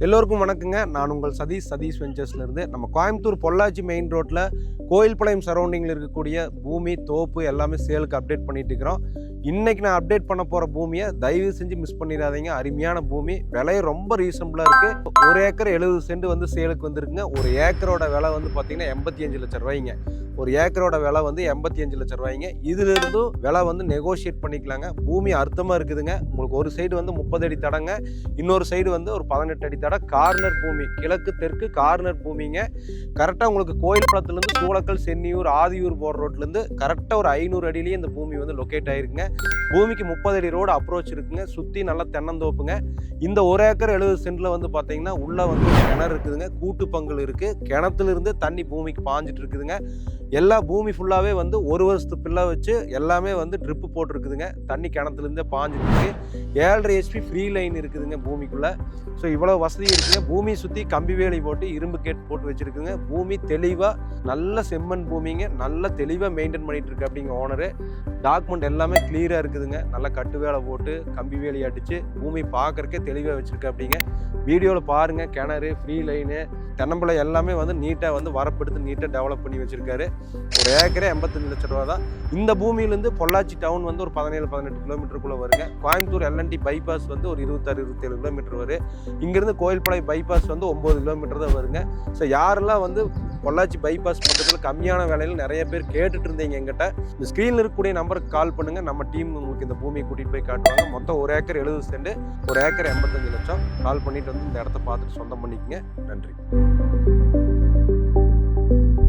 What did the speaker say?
எல்லோருக்கும் வணக்கங்க. நான் உங்கள் சதீஷ் வெஞ்சர்ஸ்லேருந்து நம்ம கோயம்புத்தூர் பொள்ளாச்சி மெயின் ரோட்டில் கோயில்பாளையம் சரௌண்டிங்கில் இருக்கக்கூடிய பூமி தோப்பு எல்லாமே சேலுக்கு அப்டேட் பண்ணிட்டு இருக்கிறோம். இன்றைக்கி நான் அப்டேட் பண்ண போகிற பூமியை தயவு செஞ்சு மிஸ் பண்ணிடாதீங்க. அருமையான பூமி, விலை ரொம்ப ரீசனபிளாக இருக்குது. 1 ஏக்கர் 70 சென்ட் வந்து சேலுக்கு வந்துருக்குங்க. 1 ஏக்கரோட விலை வந்து பார்த்திங்கன்னா 85 லட்சம் ரூபாய்ங்க. 1 ஏக்கரோட விலை வந்து 85 லட்சம் ரூபாய்ங்க. இதிலிருந்து விலை வந்து நெகோஷியேட் பண்ணிக்கலாங்க. பூமி அர்த்தமாக இருக்குதுங்க. உங்களுக்கு ஒரு சைடு வந்து 30 அடி தடங்க, இன்னொரு சைடு வந்து ஒரு 18 அடி தட. கார்னர் பூமி, கிழக்கு தெற்கு கார்னர் பூமிங்க. கரெக்டாக உங்களுக்கு கோயில்பாளையத்துலேருந்து சூளக்கல், சென்னியூர், ஆதியூர் போகிற ரோட்லேருந்து கரெக்டாக ஒரு 500 அடியிலேயே இந்த பூமி வந்து லொக்கேட் ஆகிருக்குங்க. பூமிக்கு 30 அடி ரோடு அப்ரோச் இருக்குங்க. சுற்றி நல்லா தென்னந்தோப்புங்க. இந்த 1 ஏக்கர் 70 சென்டில் வந்து பார்த்தீங்கன்னா உள்ளே வந்து கிணறு இருக்குதுங்க. கூட்டு பங்கல் இருக்குது. கிணத்துலேருந்து தண்ணி பூமிக்கு பாஞ்சிட்டு இருக்குதுங்க. எல்லா பூமி ஃபுல்லாகவே வந்து 1 வருஷத்து பிள்ளை வச்சு எல்லாமே வந்து ட்ரிப்பு போட்டிருக்குதுங்க. தண்ணி கிணத்துலேருந்தே பாஞ்சிட்டு இருக்கு. 7.5 HP ஃப்ரீ லைன் இருக்குதுங்க பூமிக்குள்ளே. ஸோ இவ்வளோ வசதி இருக்குங்க. பூமியை சுற்றி கம்பி வேலி போட்டு இரும்பு கேட் போட்டு வச்சுருக்குங்க. பூமி தெளிவாக நல்ல செம்மண் பூமிங்க. நல்ல தெளிவாக மெயின்டைன் பண்ணிகிட்டு இருக்கு அப்படிங்க ஓனரு. டாக்குமெண்ட் எல்லாமே கிளியராக இருக்குதுங்க. நல்லா கட்டு வேலை போட்டு கம்பி வேலி அடித்து பூமி பார்க்குறக்கே தெளிவாக வச்சுருக்கு அப்படிங்க. வீடியோவில் பாருங்கள். கிணறு, ஃப்ரீ லைனு, தென்னம்பிள்ளை எல்லாமே வந்து நீட்டாக வந்து வரப்படுத்து நீட்டாக டெவலப் பண்ணி வச்சுருக்காரு. 1 ஏக்கரே 85 லட்ச ரூபா தான். இந்த பூமியிலேருந்து பொள்ளாச்சி டவுன் வந்து ஒரு 17-18 கிலோமீட்டருக்குள்ளே வருங்க. கோயம்புத்தூர் LNT பைபாஸ் வந்து ஒரு 26-27 கிலோமீட்டர் வரும். இங்கேருந்து கோயில்பாளையம் பைபாஸ் வந்து 9 கிலோமீட்டர் தான் வருங்க. ஸோ யாரெல்லாம் வந்து பொள்ளாச்சி பைபாஸ் பக்கத்தில் கம்மியான விலையில் நிறைய பேர் கேட்டுட்டு இருந்தீங்க எங்கிட்ட, இந்த ஸ்க்ரீனில் இருக்கக்கூடிய நம்பருக்கு கால் பண்ணுங்கள். நம்ம டீம் உங்களுக்கு இந்த பூமியை கூட்டிகிட்டு போய் காட்டுவாங்க. மொத்தம் 1 ஏக்கர் 70 சென்ட், 1 ஏக்கர் 85 லட்சம். கால் பண்ணிட்டு வந்து இந்த இடத்த பார்த்துட்டு சொந்தம் பண்ணிக்கங்க. நன்றி.